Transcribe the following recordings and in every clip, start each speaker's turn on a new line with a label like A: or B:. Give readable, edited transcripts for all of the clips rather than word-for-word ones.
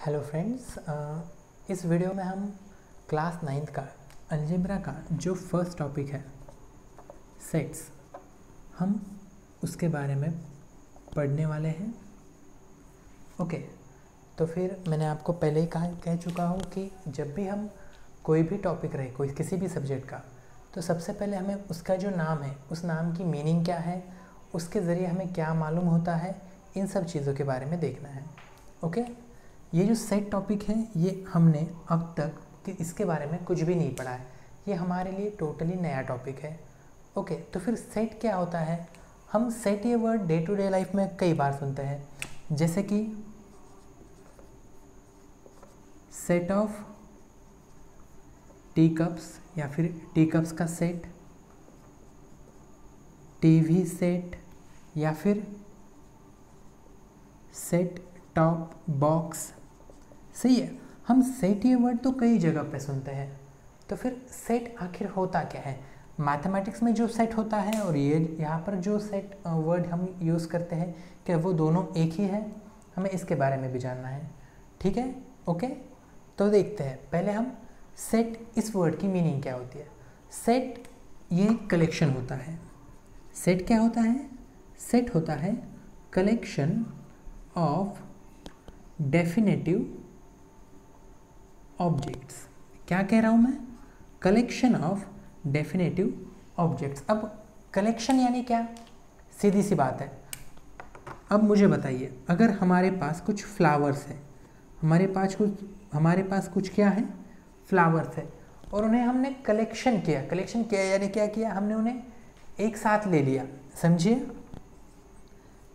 A: Hello friends, इस video में हम क्लास 9th का अलजेब्रा का जो फर्स्ट टॉपिक है सेट्स, हम उसके बारे में पढ़ने वाले हैं। ओके, तो फिर मैंने आपको पहले ही कह चुका हूँ कि जब भी हम कोई भी टॉपिक रहे, कोई किसी भी सब्जेक्ट का, तो सबसे पहले हमें उसका जो नाम है, उस नाम की मीनिंग क्या है, उसके ज़रिए हमें क्या मालूम होता है, इन सब चीज़ों के बारे में देखना है। ओके, ये जो सेट टॉपिक है ये हमने अब तक इसके बारे में कुछ भी नहीं पढ़ा है, ये हमारे लिए टोटली नया टॉपिक है। ओके, तो फिर सेट क्या होता है? हम सेट ये word day to day life में कई बार सुनते हैं, जैसे कि सेट ऑफ टी कप्स या फिर टी कप्स का सेट, टीवी सेट या फिर सेट टॉप बॉक्स। सही है, हम सेट ये वर्ड तो कई जगह पे सुनते हैं। तो फिर सेट आखिर होता क्या है? मैथमेटिक्स में जो सेट होता है और ये यहाँ पर जो सेट वर्ड हम यूज़ करते हैं, क्या वो दोनों एक ही है? हमें इसके बारे में भी जानना है। ठीक है, ओके, तो देखते हैं। पहले हम सेट, इस वर्ड की मीनिंग क्या होती है। सेट ये कलेक्शन होता है। सेट क्या होता है? सेट होता है कलेक्शन ऑफ डेफिनेटिव ऑब्जेक्ट्स। क्या कह रहा हूँ मैं? Collection of definitive objects. अब कलेक्शन यानी क्या? सीधी सी बात है। अब मुझे बताइए, अगर हमारे पास कुछ फ्लावर्स है, हमारे पास कुछ क्या है? फ्लावर्स है, और उन्हें हमने कलेक्शन किया यानी क्या किया? हमने उन्हें एक साथ ले लिया। समझिए,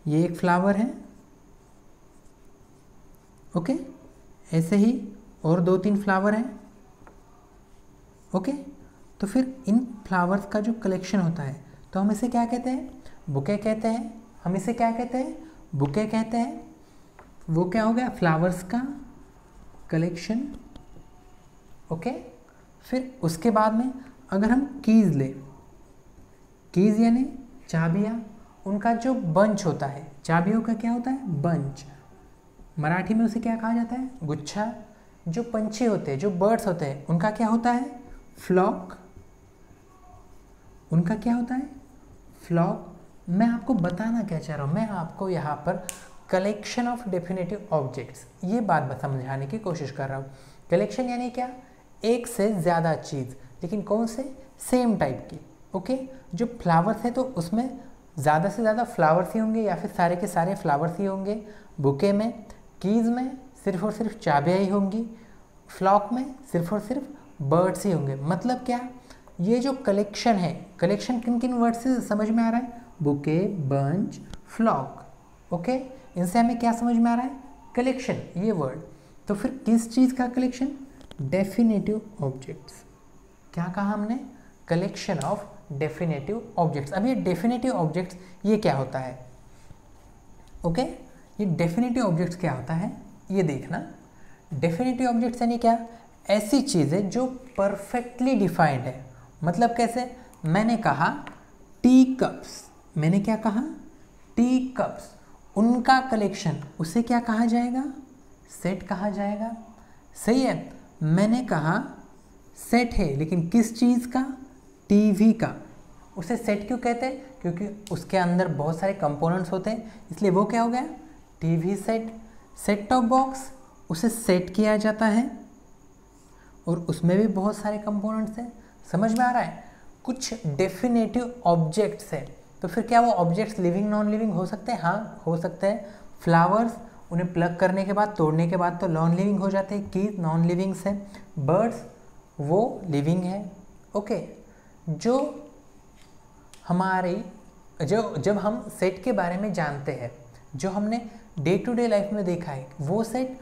A: ये एक फ्लावर है, ओके, ऐसे ही और 2-3 फ्लावर हैं। ओके, तो फिर इन फ्लावर्स का जो कलेक्शन होता है, तो हम इसे क्या कहते हैं? बुके कहते हैं। हम इसे क्या कहते हैं? बुके कहते हैं। वो क्या हो गया? फ्लावर्स का कलेक्शन। ओके, फिर उसके बाद में अगर हम कीज़ लें, कीज़ यानी चाबियाँ, उनका जो बंच होता है, चाबियों का क्या होता है? बंच। मराठी में उसे क्या कहा जाता है? गुच्छा। जो पंछी होते हैं, जो बर्ड्स होते हैं, उनका क्या होता है? फ्लॉक। उनका क्या होता है? फ्लॉक। मैं आपको बताना क्या चाह रहा हूँ, मैं आपको यहाँ पर कलेक्शन ऑफ डेफिनेटिव ऑब्जेक्ट्स, ये बात समझाने की कोशिश कर रहा हूँ। कलेक्शन यानी क्या? एक से ज़्यादा चीज़, लेकिन कौन से? सेम टाइप की। ओके, जो फ्लावर्स है तो उसमें ज़्यादा से ज़्यादा फ्लावर्स ही होंगे या फिर सारे के सारे फ्लावर्स ही होंगे। बुके में, कीज़ में सिर्फ और सिर्फ चाबियाँ ही होंगी। फ्लॉक में सिर्फ और सिर्फ बर्ड्स ही होंगे। मतलब क्या? ये जो कलेक्शन है, कलेक्शन किन किन वर्ड से समझ में आ रहा है? Bouquet, bunch, flock. ओके, इनसे हमें क्या समझ में आ रहा है? कलेक्शन, ये वर्ड। तो फिर किस चीज़ का कलेक्शन? Definitive objects. क्या कहा हमने? Collection of definitive objects. अब ये डेफिनेटिव ऑब्जेक्ट्स ये क्या होता है? ओके, ये डेफिनेटिव ऑब्जेक्ट्स क्या होता है ये देखना। डेफिनेटिव ऑब्जेक्ट्स यानी क्या? ऐसी चीज़ें जो परफेक्टली डिफाइंड है। मतलब कैसे? मैंने कहा टी कप्स, मैंने क्या कहा? टी कप्स, उनका कलेक्शन, उसे क्या कहा जाएगा? सेट कहा जाएगा। सही है, मैंने कहा सेट है, लेकिन किस चीज़ का? टीवी का। उसे सेट क्यों कहते हैं? क्योंकि उसके अंदर बहुत सारे कंपोनेंट्स होते हैं, इसलिए वो क्या हो गया? TV set. Set top box, उसे सेट किया जाता है और उसमें भी बहुत सारे कंपोनेंट्स हैं। समझ में आ रहा है? कुछ डेफिनेटिव ऑब्जेक्ट्स है, तो फिर क्या वो ऑब्जेक्ट्स लिविंग नॉन लिविंग हो सकते हैं? हाँ, हो सकते हैं। फ्लावर्स, उन्हें प्लग करने के बाद, तोड़ने के बाद तो नॉन लिविंग हो जाते हैं, कीज नॉन लिविंग्स है। बर्ड्स वो लिविंग है। ओके, जो हमारी जब हम सेट के बारे में जानते हैं, जो हमने डे टू डे लाइफ में देखा है वो सेट,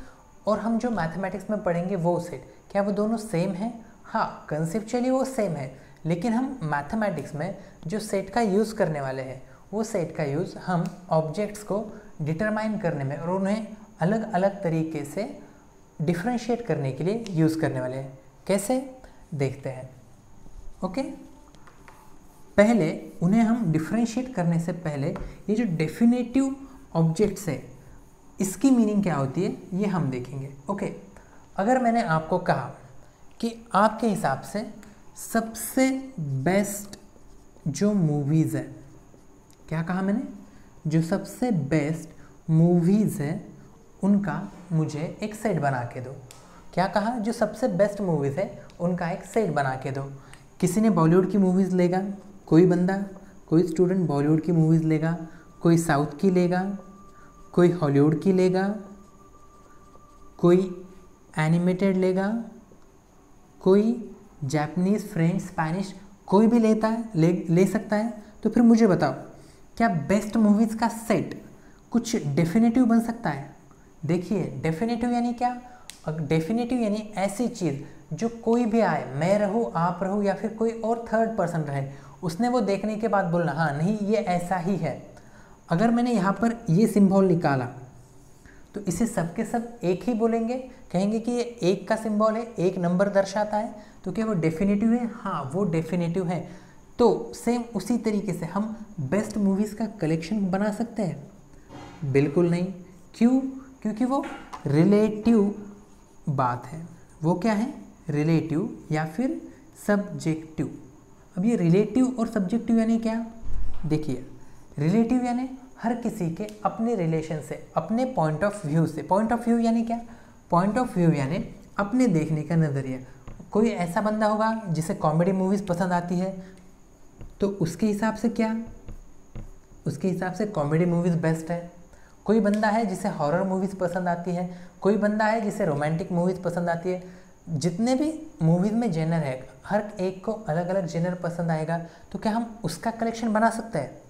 A: और हम जो मैथमेटिक्स में पढ़ेंगे वो सेट, क्या वो दोनों सेम है? हाँ, कंसेप्चुअली वो सेम है, लेकिन हम मैथमेटिक्स में जो सेट का यूज़ करने वाले हैं, वो सेट का यूज़ हम ऑब्जेक्ट्स को डिटरमाइन करने में और उन्हें अलग अलग तरीके से डिफ्रेंशिएट करने के लिए यूज़ करने वाले हैं। कैसे? देखते हैं। ओके, पहले उन्हें हम डिफ्रेंशिएट करने से पहले ये जो डेफिनेटिव ऑब्जेक्ट्स है इसकी मीनिंग क्या होती है ये हम देखेंगे। ओके, अगर मैंने आपको कहा कि आपके हिसाब से सबसे बेस्ट जो मूवीज़ है, क्या कहा मैंने, जो सबसे बेस्ट मूवीज़ है उनका मुझे एक सेट बना के दो। क्या कहा, जो सबसे बेस्ट मूवीज़ है उनका एक सेट बना के दो। किसी ने बॉलीवुड की मूवीज़ लेगा, कोई बंदा, कोई स्टूडेंट बॉलीवुड की मूवीज़ लेगा, कोई साउथ की लेगा, कोई हॉलीवुड की लेगा, कोई एनिमेटेड लेगा, कोई जापानीज़, फ्रेंच, स्पेनिश, कोई भी लेता है, ले सकता है। तो फिर मुझे बताओ, क्या बेस्ट मूवीज़ का सेट कुछ डेफिनेटिव बन सकता है? देखिए, डेफिनेटिव यानी क्या, डेफिनेटिव यानी ऐसी चीज़ जो कोई भी आए, मैं रहूँ, आप रहूँ या फिर कोई और थर्ड पर्सन रहे, उसने वो देखने के बाद बोलना हाँ नहीं ये ऐसा ही है। अगर मैंने यहाँ पर ये सिंबल निकाला तो इसे सब के सब एक ही बोलेंगे, कहेंगे कि ये एक का सिंबल है, एक नंबर दर्शाता है, तो क्या वो डेफिनेटिव है? हाँ, वो डेफिनेटिव है। तो सेम उसी तरीके से हम बेस्ट मूवीज़ का कलेक्शन बना सकते हैं? बिल्कुल नहीं। क्यों? क्योंकि वो रिलेटिव बात है। वो क्या है? रिलेटिव या फिर सब्जेक्टिव। अब ये रिलेटिव और सब्जेक्टिव यानी क्या? देखिए, रिलेटिव यानी हर किसी के अपने रिलेशन से, अपने पॉइंट ऑफ व्यू से। पॉइंट ऑफ व्यू यानी क्या? पॉइंट ऑफ व्यू यानी अपने देखने का नज़रिया। कोई ऐसा बंदा होगा जिसे कॉमेडी मूवीज़ पसंद आती है, तो उसके हिसाब से क्या, उसके हिसाब से कॉमेडी मूवीज़ बेस्ट है। कोई बंदा है जिसे हॉरर मूवीज़ पसंद आती है, कोई बंदा है जिसे रोमांटिक मूवीज़ पसंद आती है। जितने भी मूवीज़ में जेनर है, हर एक को अलग अलग जेनर पसंद आएगा, तो क्या हम उसका कलेक्शन बना सकते हैं?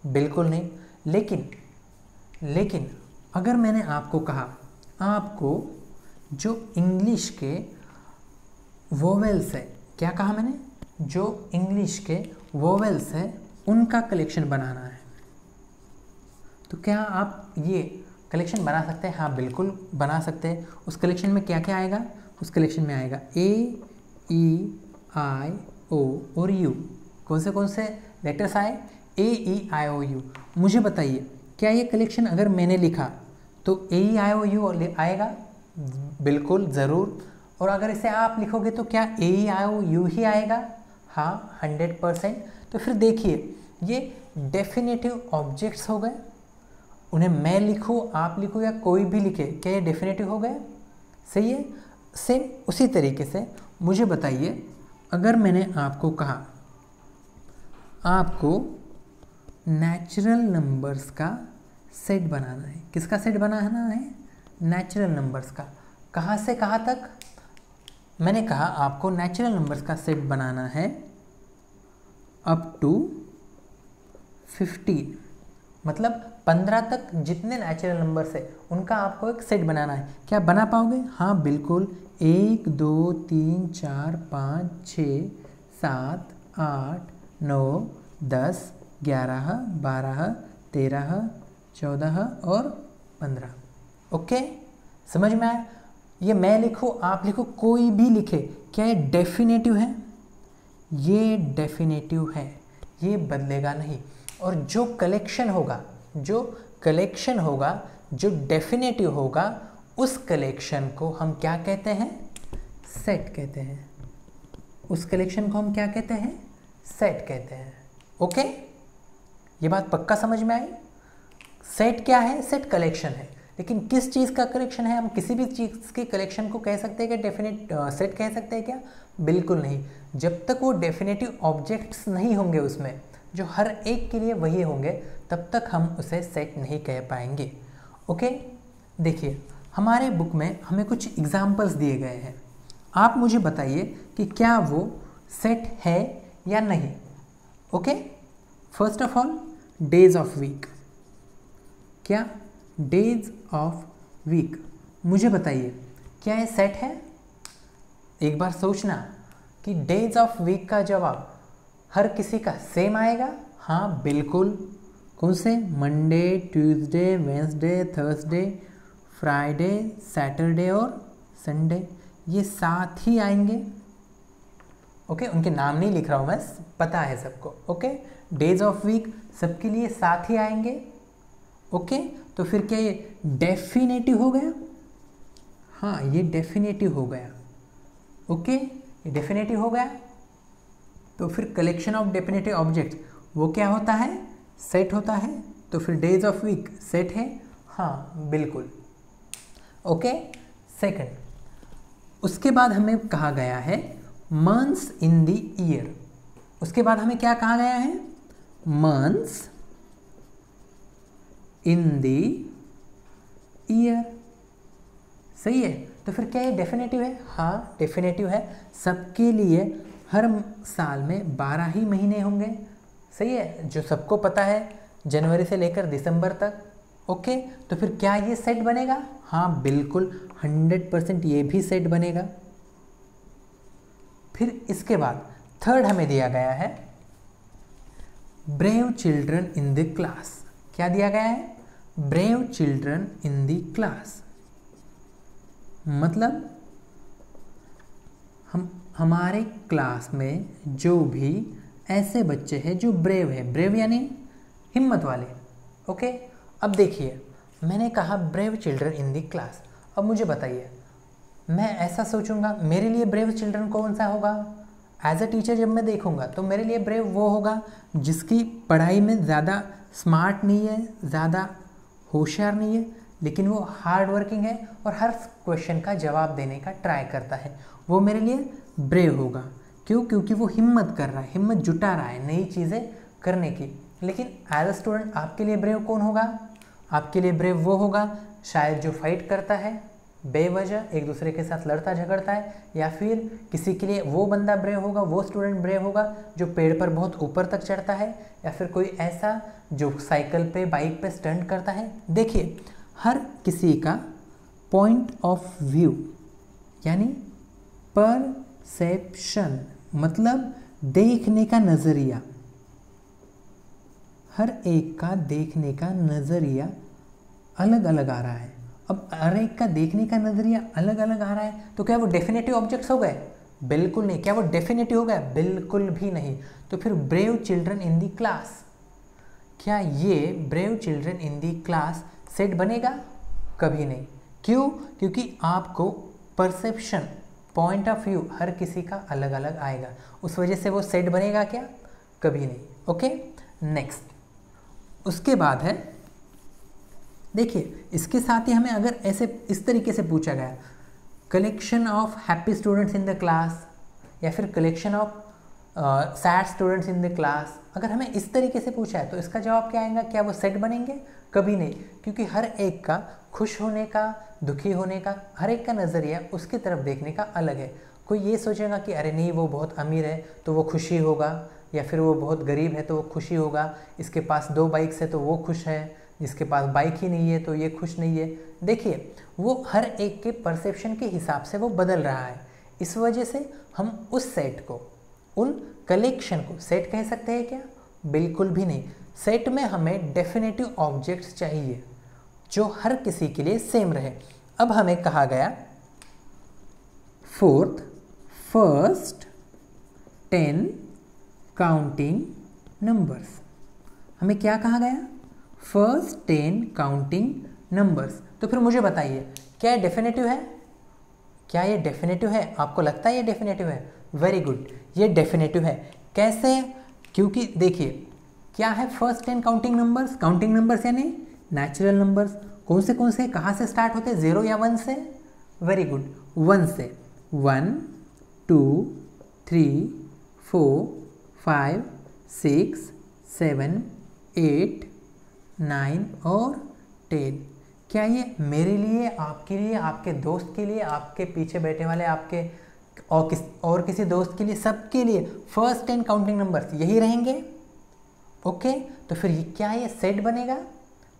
A: बिल्कुल नहीं। लेकिन अगर मैंने आपको कहा, आपको जो इंग्लिश के वोवेल्स है, क्या कहा मैंने, जो इंग्लिश के वोवेल्स है उनका कलेक्शन बनाना है, तो क्या आप ये कलेक्शन बना सकते हैं? हाँ बिल्कुल बना सकते हैं। उस कलेक्शन में क्या क्या आएगा? उस कलेक्शन में आएगा ए, ई, आई, ओ और यू। कौन से लेटर्स आए? ए, ई, आई, ओ, यू। मुझे बताइए, क्या ये कलेक्शन अगर मैंने लिखा तो ए, ई, आई, ओ, यू आएगा? बिल्कुल, ज़रूर। और अगर इसे आप लिखोगे तो क्या ए, ई, आई, ओ, यू ही आएगा? हाँ, 100%। तो फिर देखिए, ये डेफिनेटिव ऑब्जेक्ट्स हो गए। उन्हें मैं लिखूँ, आप लिखो या कोई भी लिखे, क्या ये डेफिनेटिव हो गए? सही है। सेम उसी तरीके से मुझे बताइए, अगर मैंने आपको कहा आपको नेचुरल नंबर्स का सेट बनाना है। किसका सेट बनाना है? नेचुरल नंबर्स का। कहाँ से कहाँ तक? मैंने कहा आपको नेचुरल नंबर्स का सेट बनाना है अप टू 15, मतलब 15 तक जितने नेचुरल नंबर्स है उनका आपको एक सेट बनाना है। क्या बना पाओगे? हाँ बिल्कुल। 1, 2, 3, 4, 5, 6, 7, 8, 9, 10, 11, 12, 13, 14 और 15। ओके, समझ में आया? ये मैं लिखूँ, आप लिखो, कोई भी लिखे, क्या ये डेफिनेटिव है? ये डेफिनेटिव है, ये बदलेगा नहीं। और जो कलेक्शन होगा, जो डेफिनेटिव होगा, उस कलेक्शन को हम क्या कहते हैं? सेट कहते हैं। उस कलेक्शन को हम क्या कहते हैं? सेट कहते हैं। ओके, ये बात पक्का समझ में आई? सेट क्या है? सेट कलेक्शन है। लेकिन किस चीज़ का कलेक्शन है? हम किसी भी चीज़ के कलेक्शन को कह सकते हैं क्या डेफिनेट सेट कह सकते हैं क्या? बिल्कुल नहीं। जब तक वो डेफिनेटिव ऑब्जेक्ट्स नहीं होंगे उसमें, जो हर एक के लिए वही होंगे, तब तक हम उसे सेट नहीं कह पाएंगे। ओके, देखिए, हमारे बुक में हमें कुछ एग्जाम्पल्स दिए गए हैं। आप मुझे बताइए कि क्या वो सेट है या नहीं। Okay, first of all, days of week. क्या डेज ऑफ वीक? मुझे बताइए, क्या ये सेट है? एक बार सोचना कि डेज ऑफ वीक का जवाब हर किसी का सेम आएगा। हाँ बिल्कुल। कौन से? Monday, Tuesday, Wednesday, Thursday, Friday, Saturday और संडे, ये साथ ही आएंगे। ओके, उनके नाम नहीं लिख रहा हूँ मैं, पता है सबको। ओके, डेज ऑफ वीक सबके लिए साथ ही आएंगे। ओके, तो फिर क्या ये डेफिनेटिव हो गया? हाँ, ये डेफिनेटिव हो गया। ओके, ये डेफिनेटिव हो गया। तो फिर कलेक्शन ऑफ डेफिनेटिव ऑब्जेक्ट वो क्या होता है? सेट होता है। तो फिर डेज ऑफ वीक सेट है। हाँ बिल्कुल। ओके, सेकंड, उसके बाद हमें कहा गया है मंथ्स इन द ईयर। उसके बाद हमें क्या कहा गया है? Months in the year. सही है। तो फिर क्या ये डेफिनेटिव है? हाँ डेफिनेटिव है। सबके लिए हर साल में 12 ही महीने होंगे। सही है, जो सबको पता है, जनवरी से लेकर दिसंबर तक। ओके, तो फिर क्या ये सेट बनेगा? हाँ बिल्कुल, 100% ये भी सेट बनेगा। फिर इसके बाद थर्ड हमें दिया गया है brave children in the class. क्या दिया गया है? Brave children in the class. मतलब हमारे क्लास में जो भी ऐसे बच्चे हैं जो ब्रेव है, ब्रेव यानी हिम्मत वाले। ओके, अब देखिए, मैंने कहा brave children in the class. अब मुझे बताइए, मैं ऐसा सोचूंगा मेरे लिए ब्रेव चिल्ड्रन कौन सा होगा? एज अ टीचर जब मैं देखूंगा तो मेरे लिए ब्रेव वो होगा जिसकी पढ़ाई में ज़्यादा स्मार्ट नहीं है, ज़्यादा होशियार नहीं है, लेकिन वो हार्ड वर्किंग है और हर क्वेश्चन का जवाब देने का ट्राई करता है। वो मेरे लिए ब्रेव होगा। क्यों? क्योंकि वो हिम्मत कर रहा है, हिम्मत जुटा रहा है नई चीज़ें करने की। लेकिन एज अ स्टूडेंट आपके लिए ब्रेव कौन होगा? आपके लिए ब्रेव वो होगा शायद जो फाइट करता है बेवजह, एक दूसरे के साथ लड़ता झगड़ता है, या फिर किसी के लिए वो बंदा ब्रेव होगा, वो स्टूडेंट ब्रेव होगा जो पेड़ पर बहुत ऊपर तक चढ़ता है, या फिर कोई ऐसा जो साइकिल पे बाइक पे स्टंट करता है। देखिए, हर किसी का पॉइंट ऑफ व्यू यानी परसेप्शन मतलब देखने का नज़रिया, हर एक का देखने का नज़रिया अलग अलग आ रहा है। अब हर एक का देखने का नज़रिया अलग अलग आ रहा है, तो क्या वो डेफिनेटिव ऑब्जेक्ट्स हो गए? बिल्कुल नहीं। क्या वो डेफिनेटिव हो गया? बिल्कुल भी नहीं। तो फिर brave children in the class, क्या ये brave children in the class set बनेगा? कभी नहीं। क्यों? क्योंकि आपको परसेप्शन, पॉइंट ऑफ व्यू हर किसी का अलग अलग आएगा, उस वजह से वो सेट बनेगा क्या? कभी नहीं। ओके, नेक्स्ट, उसके बाद है, देखिए इसके साथ ही हमें अगर ऐसे इस तरीके से पूछा गया collection of happy students in the class, या फिर collection of sad students in the class, अगर हमें इस तरीके से पूछा है तो इसका जवाब क्या आएगा? क्या वो सेट बनेंगे? कभी नहीं। क्योंकि हर एक का खुश होने का, दुखी होने का, हर एक का नज़रिया उसकी तरफ देखने का अलग है। कोई ये सोचेगा कि अरे नहीं वो बहुत अमीर है तो वो खुशी होगा, या फिर वो बहुत गरीब है तो वो खुशी होगा, इसके पास 2 बाइक्स है तो वो खुश है, जिसके पास बाइक ही नहीं है तो ये खुश नहीं है। देखिए, वो हर एक के परसेप्शन के हिसाब से वो बदल रहा है। इस वजह से हम उस सेट को, उन कलेक्शन को सेट कह सकते हैं क्या? बिल्कुल भी नहीं। सेट में हमें डेफिनेटिव ऑब्जेक्ट्स चाहिए जो हर किसी के लिए सेम रहे। अब हमें कहा गया फोर्थ, फर्स्ट 10 काउंटिंग नंबर्स। हमें क्या कहा गया? First 10 counting numbers. तो फिर मुझे बताइए, क्या ये डेफिनेटिव है? क्या ये डेफिनेटिव है? आपको लगता है ये डेफिनेटिव है? वेरी गुड, ये डेफिनेटिव है। कैसे? क्योंकि देखिए, क्या है first 10 counting numbers? Counting numbers यानी नेचुरल नंबर्स। कौन से कहाँ से स्टार्ट होते हैं? 0 या 1 से? वेरी गुड, 1 से। 1 2 3 4 5 6 7 8 9 और 10। क्या ये मेरे लिए, आपके लिए, आपके दोस्त के लिए, आपके पीछे बैठे वाले आपके और किसी दोस्त के लिए, सबके लिए फर्स्ट 10 काउंटिंग नंबर्स यही रहेंगे? ओके, तो फिर क्या ये सेट बनेगा?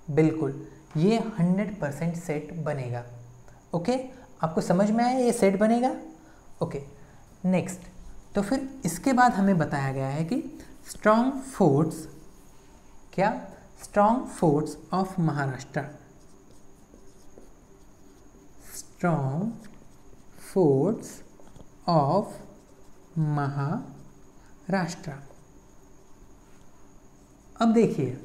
A: बिल्कुल, ये 100% सेट बनेगा। ओके, आपको समझ में आया ये सेट बनेगा? ओके, नेक्स्ट, तो फिर इसके बाद हमें बताया गया है कि स्ट्रॉन्ग फोर्ट्स, क्या? Strong forts of Maharashtra, strong forts of Maharashtra. अब देखिए,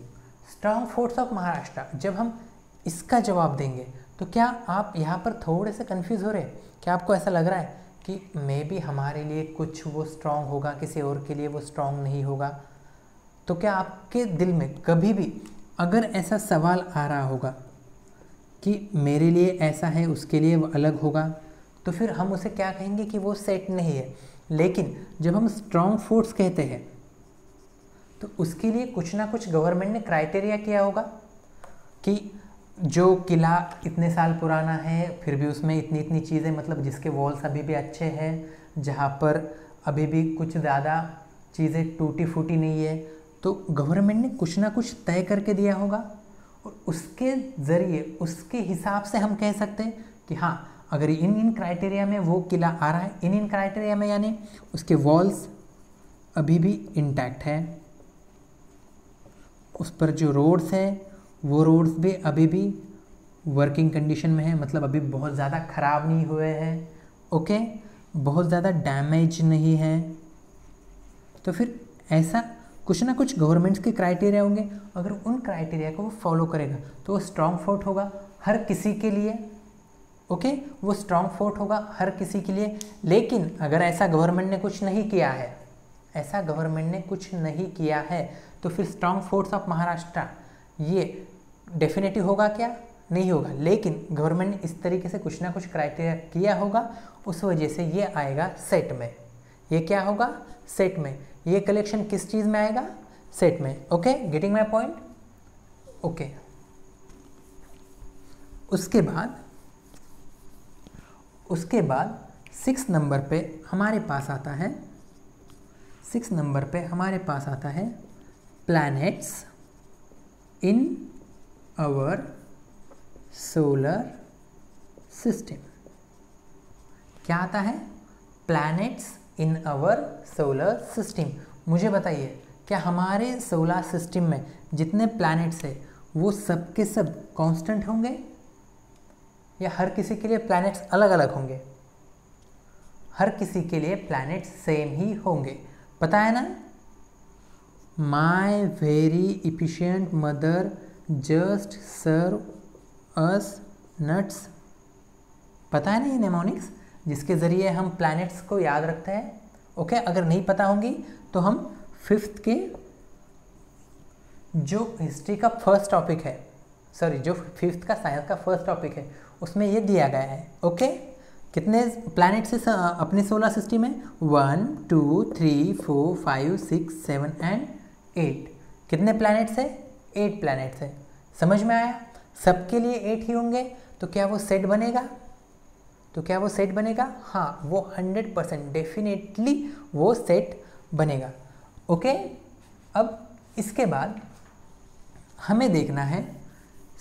A: स्ट्रॉन्ग फोर्ट्स ऑफ महाराष्ट्र, जब हम इसका जवाब देंगे। तो क्या आप यहाँ पर थोड़े से कंफ्यूज हो रहे हैं? क्या आपको ऐसा लग रहा है कि मे बी हमारे लिए कुछ वो स्ट्रांग होगा, किसी और के लिए वो स्ट्रांग नहीं होगा? तो क्या आपके दिल में कभी भी अगर ऐसा सवाल आ रहा होगा कि मेरे लिए ऐसा है, उसके लिए वो अलग होगा, तो फिर हम उसे क्या कहेंगे कि वो सेट नहीं है। लेकिन जब हम स्ट्रांग फोर्स कहते हैं तो उसके लिए कुछ ना कुछ गवर्नमेंट ने क्राइटेरिया किया होगा कि जो किला इतने साल पुराना है फिर भी उसमें इतनी इतनी चीज़ें, मतलब जिसके वॉल्स अभी भी अच्छे हैं, जहाँ पर अभी भी कुछ ज़्यादा चीज़ें टूटी फूटी नहीं है, तो गवर्नमेंट ने कुछ ना कुछ तय करके दिया होगा और उसके ज़रिए, उसके हिसाब से हम कह सकते हैं कि हाँ, अगर इन क्राइटेरिया में वो किला आ रहा है, इन क्राइटेरिया में, यानी उसके वॉल्स अभी भी इंटैक्ट है, उस पर जो रोड्स हैं वो रोड्स भी अभी भी वर्किंग कंडीशन में है, मतलब अभी बहुत ज़्यादा ख़राब नहीं हुए हैं, ओके, बहुत ज़्यादा डैमेज नहीं है। तो फिर ऐसा कुछ ना कुछ गवर्नमेंट्स के क्राइटेरिया होंगे, अगर उन क्राइटेरिया को वो फॉलो करेगा तो वो स्ट्रॉन्ग फोर्ट होगा हर किसी के लिए, ओके, वो स्ट्रॉन्ग फोर्ट होगा हर किसी के लिए। लेकिन अगर ऐसा गवर्नमेंट ने कुछ नहीं किया है, ऐसा गवर्नमेंट ने कुछ नहीं किया है, तो फिर स्ट्रॉन्ग फोर्स ऑफ महाराष्ट्र ये डेफिनेटिव होगा क्या? नहीं होगा। लेकिन गवर्नमेंट ने इस तरीके से कुछ ना कुछ क्राइटेरिया किया होगा, उस वजह से ये आएगा सेट में। ये क्या होगा? सेट में। ये कलेक्शन किस चीज़ में आएगा? सेट में। Okay, getting my point? Okay, उसके बाद 6 नंबर पे हमारे पास आता है, 6 नंबर पे हमारे पास आता है planets in our solar system. क्या आता है? Planets in our solar system. मुझे बताइए, क्या हमारे सोलर सिस्टम में जितने प्लैनेट्स हैं वो सब के सब कांस्टेंट होंगे या हर किसी के लिए प्लैनेट्स अलग अलग होंगे? हर किसी के लिए प्लैनेट्स सेम ही होंगे, पता है ना? My very efficient mother just serve us nuts. पता है ना ये नेमोनिक्स, जिसके ज़रिए हम प्लैनेट्स को याद रखते हैं। ओके, अगर नहीं पता होंगी तो हम 5th के जो हिस्ट्री का फर्स्ट टॉपिक है, सॉरी जो 5th का साइंस का फर्स्ट टॉपिक है, उसमें ये दिया गया है। ओके, कितने प्लैनेट्स है अपने सोलर सिस्टम में? 1 2 3 4 5 6 7 एंड 8। कितने प्लैनेट्स है? 8 प्लैनेट्स है। समझ में आया? सबके लिए 8 ही होंगे, तो क्या वो सेट बनेगा? हाँ, वो 100% डेफिनेटली वो सेट बनेगा। ओके, अब इसके बाद हमें देखना है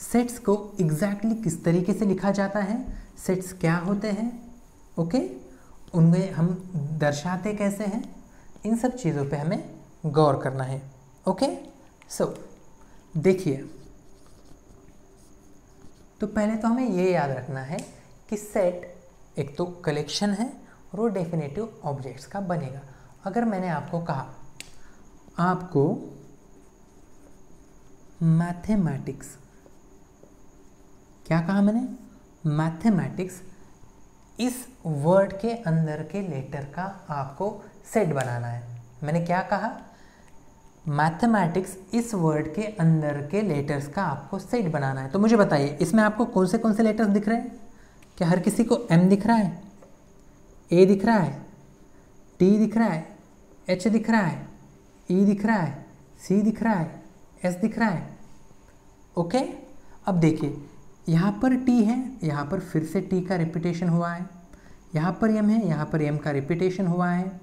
A: सेट्स को एग्जैक्टली किस तरीके से लिखा जाता है, सेट्स क्या होते हैं, ओके, उनमें हम दर्शाते कैसे हैं, इन सब चीज़ों पे हमें गौर करना है। ओके, सो देखिए, तो पहले तो हमें ये याद रखना है कि सेट एक तो कलेक्शन है और वो डेफिनेटिव ऑब्जेक्ट्स का बनेगा। अगर मैंने आपको कहा, आपको मैथमेटिक्स, क्या कहा मैंने? मैथमेटिक्स इस वर्ड के अंदर के लेटर का आपको सेट बनाना है। मैंने क्या कहा? मैथमेटिक्स इस वर्ड के अंदर के लेटर्स का आपको सेट बनाना है। तो मुझे बताइए, इसमें आपको कौन से लेटर्स दिख रहे हैं? क्या हर किसी को M दिख रहा है, A दिख रहा है, T दिख रहा है, H दिख रहा है, E दिख रहा है, C दिख रहा है, S दिख रहा है? ओके, अब देखिए, यहाँ पर T है, यहाँ पर फिर से T का रिपीटेशन हुआ है, यहाँ पर M है, यहाँ पर M का रिपीटेशन हुआ है।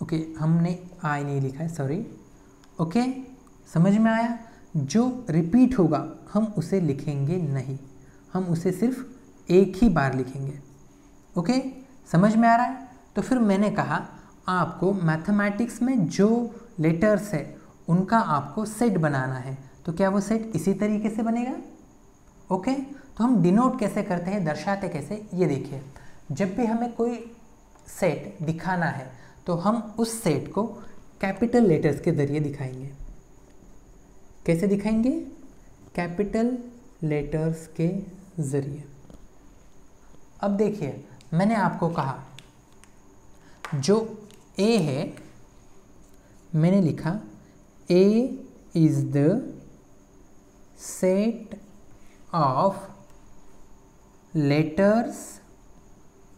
A: ओके, हमने I नहीं लिखा है, सॉरी। ओके, समझ में आया? जो रिपीट होगा हम उसे लिखेंगे नहीं, हम उसे सिर्फ एक ही बार लिखेंगे। ओके, समझ में आ रहा है? तो फिर मैंने कहा आपको मैथमेटिक्स में जो लेटर्स है उनका आपको सेट बनाना है। तो क्या वो सेट इसी तरीके से बनेगा? ओके, तो हम डिनोट कैसे करते हैं, दर्शाते कैसे, ये देखिए। जब भी हमें कोई सेट दिखाना है तो हम उस सेट को कैपिटल लेटर्स के ज़रिए दिखाएंगे। कैसे दिखाएंगे? कैपिटल लेटर्स के ज़रिए। अब देखिए, मैंने आपको कहा जो A है, मैंने लिखा A is the set of letters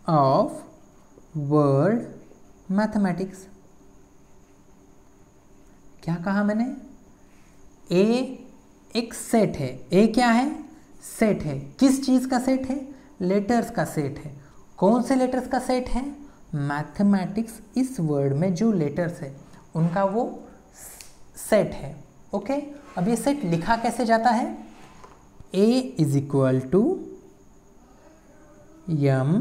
A: of word mathematics. क्या कहा मैंने? A एक सेट है। A क्या है? सेट है। किस चीज़ का सेट है? लेटर्स का सेट है। कौन से लेटर्स का सेट है? मैथमेटिक्स इस वर्ड में जो लेटर्स है उनका वो सेट है। ओके, अब ये सेट लिखा कैसे जाता है? A is equal to M,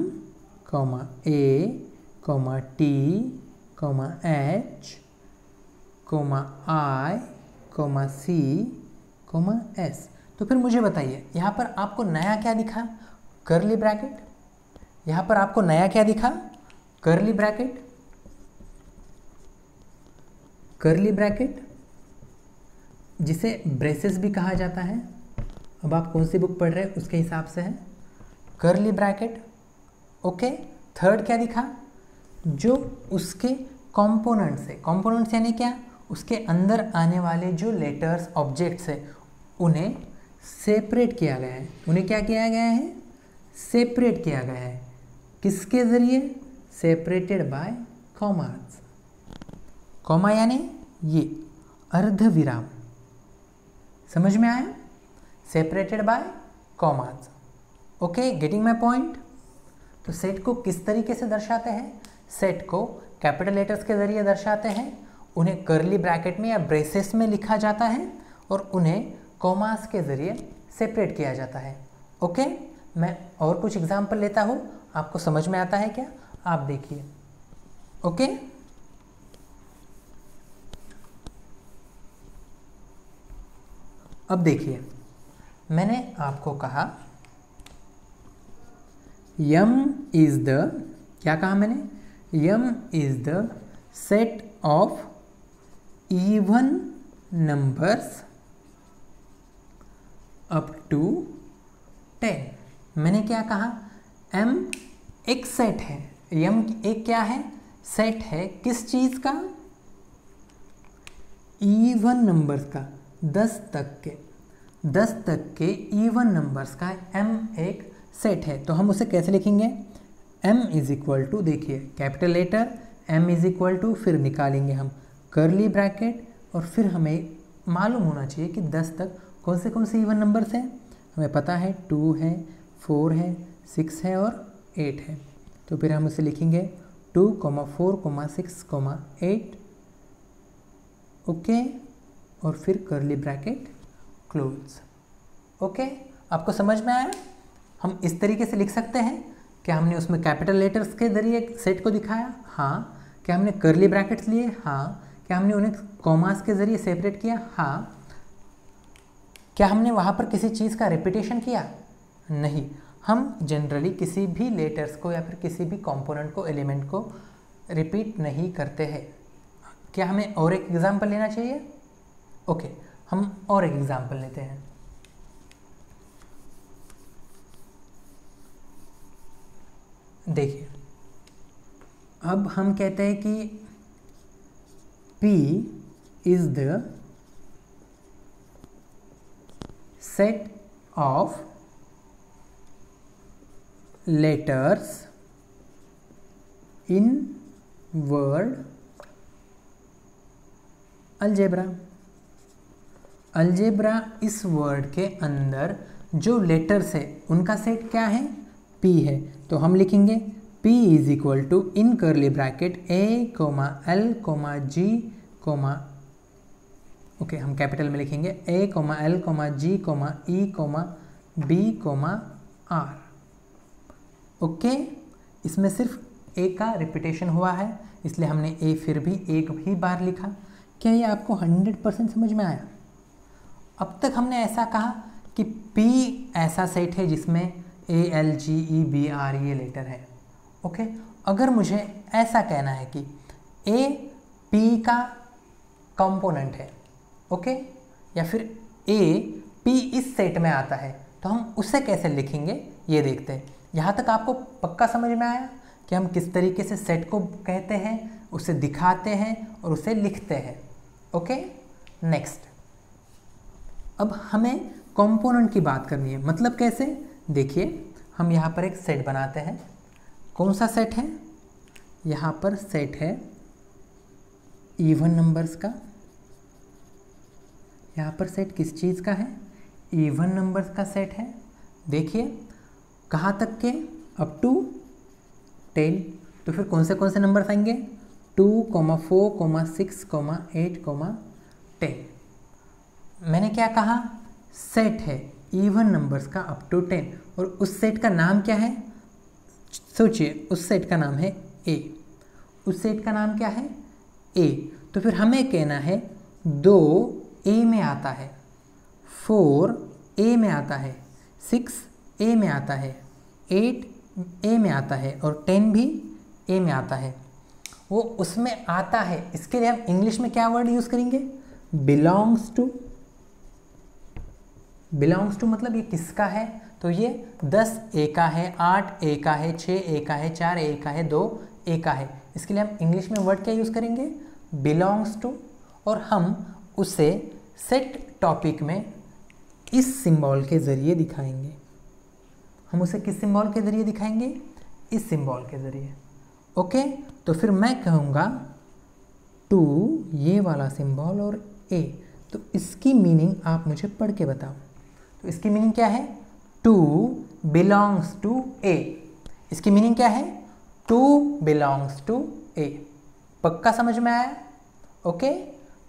A: A, T, H, I, C, S। तो फिर मुझे बताइए, यहाँ पर आपको नया क्या दिखा? Curly bracket. यहाँ पर आपको नया क्या दिखा? Curly bracket. कर्ली ब्रैकेट जिसे ब्रेसेस भी कहा जाता है। अब आप कौन सी बुक पढ़ रहे हैं उसके हिसाब से है। Curly bracket. ओके, थर्ड क्या दिखा? जो उसके कंपोनेंट्स है। कंपोनेंट्स यानी क्या? उसके अंदर आने वाले जो लेटर्स ऑब्जेक्ट्स है उन्हें सेपरेट किया गया है। उन्हें क्या किया गया है? सेपरेट किया गया है। किसके ज़रिए? Separated by commas. कॉमा यानी ये अर्धविराम। समझ में आया? Separated by commas. Okay, getting my point? तो सेट को किस तरीके से दर्शाते हैं? सेट को कैपिटल लेटर्स के ज़रिए दर्शाते हैं, उन्हें कर्ली ब्रैकेट में या ब्रेसेस में लिखा जाता है और उन्हें कॉमास के ज़रिए सेपरेट किया जाता है। ओके, मैं और कुछ एग्जाम्पल लेता हूँ, आपको समझ में आता है क्या? आप देखिए। ओके, अब देखिए, मैंने आपको कहा M इज द, क्या कहा मैंने? M is the set of even numbers up to 10। मैंने क्या कहा? M एक सेट है। M एक क्या है? सेट है। किस चीज़ का? इवन नंबर्स का। 10 तक के इवन नंबर्स का M एक सेट है। तो हम उसे कैसे लिखेंगे? M इज इक्वल टू, देखिए capital letter M is equal to, फिर निकालेंगे हम कर्ली ब्रैकेट और फिर हमें मालूम होना चाहिए कि 10 तक कौन से इवन नंबर्स हैं। हमें पता है 2 है, 4 है, 6 है और 8 है। तो फिर हम उसे लिखेंगे 2, 4, 6, 8। ओके, और फिर कर्ली ब्रैकेट क्लोज। ओके, आपको समझ में आया? हम इस तरीके से लिख सकते हैं। क्या हमने उसमें कैपिटल लेटर्स के जरिए सेट को दिखाया? हाँ। क्या हमने कर्ली ब्रैकेट्स लिए? हाँ। क्या हमने उन्हें कॉमास के जरिए सेपरेट किया? हाँ। क्या हमने वहाँ पर किसी चीज़ का रिपीटेशन किया? नहीं। हम जनरली किसी भी लेटर्स को या फिर किसी भी कंपोनेंट को, एलिमेंट को रिपीट नहीं करते हैं। क्या हमें और एक एग्जाम्पल लेना चाहिए? ओके, हम और एक एग्जाम्पल लेते हैं। देखिए, अब हम कहते हैं कि P is the set of letters in word algebra. Algebra इस वर्ड के अंदर जो लेटर्स है उनका सेट क्या है? P है। तो हम लिखेंगे P is equal to, in curly bracket A, L, G, okay, हम कैपिटल में लिखेंगे A, L, G, E, B, R। Okay, इसमें सिर्फ A का रिपीटेशन हुआ है, इसलिए हमने A फिर भी एक ही बार लिखा। क्या ये आपको 100% समझ में आया? अब तक हमने ऐसा कहा कि P ऐसा सेट है जिसमें A, L, G, E, B, R ये लेटर है। ओके, अगर मुझे ऐसा कहना है कि A P का कंपोनेंट है, ओके, या फिर A P इस सेट में आता है, तो हम उसे कैसे लिखेंगे ये देखते हैं। यहाँ तक आपको पक्का समझ में आया कि हम किस तरीके से सेट को कहते हैं, उसे दिखाते हैं और उसे लिखते हैं। ओके, नेक्स्ट अब हमें कंपोनेंट की बात करनी है। मतलब कैसे, देखिए हम यहाँ पर एक सेट बनाते हैं। कौन सा सेट है, यहाँ पर सेट है इवन नंबर्स का। यहाँ पर सेट किस चीज़ का है, इवन नंबर्स का सेट है। देखिए कहाँ तक के, अप टू 10। तो फिर कौन से नंबर्स आएंगे, 2, 4, 6, 8, 10। मैंने क्या कहा, सेट है इवन नंबर्स का अप टू 10 और उस सेट का नाम क्या है, सोचिए उस सेट का नाम है ए। उस सेट का नाम क्या है, ए। तो फिर हमें कहना है 2 ए में आता है, 4 ए में आता है, 6 ए में आता है, 8 ए में आता है और 10 भी ए में आता है। वो उसमें आता है, इसके लिए हम इंग्लिश में क्या वर्ड यूज़ करेंगे, बिलोंग्स टू। बिलोंग्स टू मतलब ये किसका है, तो ये 10 ए का है, 8 ए का है, 6 ए का है, 4 ए का है, 2 ए का है। इसके लिए हम इंग्लिश में वर्ड क्या यूज़ करेंगे, बिलोंग्स टू। और हम उसे सेट टॉपिक में इस सिंबल के ज़रिए दिखाएंगे। हम उसे किस सिंबल के ज़रिए दिखाएंगे, इस सिंबल के ज़रिए। ओके, तो फिर मैं कहूँगा 2 ये वाला सिंबल और ए। तो इसकी मीनिंग आप मुझे पढ़ के बताओ। तो इसकी मीनिंग क्या है, 2 बिलोंग्स टू ए। इसकी मीनिंग क्या है, 2 बिलोंग्स टू ए। पक्का समझ में आया, ओके,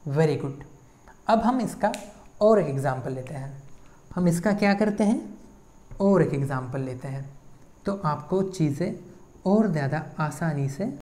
A: वेरी गुड। अब हम इसका और एक एग्जाम्पल लेते हैं। हम इसका क्या करते हैं, और एक एग्जाम्पल लेते हैं, तो आपको चीज़ें और ज़्यादा आसानी से